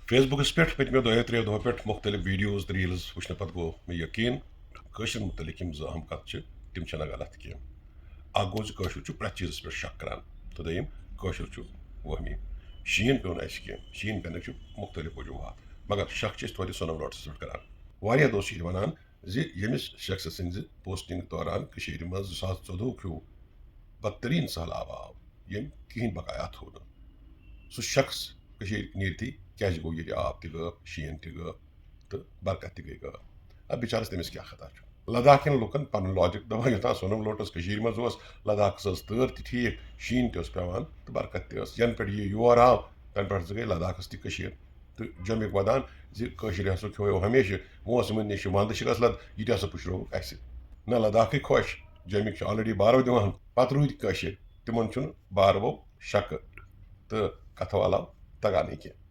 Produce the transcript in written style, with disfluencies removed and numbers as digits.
फेसबुकस पे पत्मो दो त्रो दो पे मुख्तलिफ वीडियोज रील्स वुचन पे गो मे यकीन कशर मुतलिक अहम कत तम गलत कह गो प्रत चीज़ पे शक करान तो दम कशर वहमी शीन पे कह शीन पे मुख्तलिफ वजूहत मगर शक तो सोनम रोड्स पे करान वारिया दोस्त वनान यमिस शख्स सज पोस्टिंग दौरान मज 2014 हूँ बदतरीन सैलाब आव यम कहें बकाया थो सह शख्स नीरती क्या गो ये आब तब शीन तब तो बरकत गई गब अब बेचारस तमिस क्या खता लद्दाखन लुकन पन लॉजिक दपान योतान सोनम लोटस मज लद्दाख तर ठीक शीन पे तो बरकत यन पे ये योर आव तन पे गई लद्दाखस तो जमिक वदान हसा खो हमेशा मौसम नश वंद गलत ये हसा पुशरो ना लद्दाख खुश जमिक ऑलरेडी बारो दिवान पत रूद तिमन बारवो शक तो कथो अलाव तगान कह।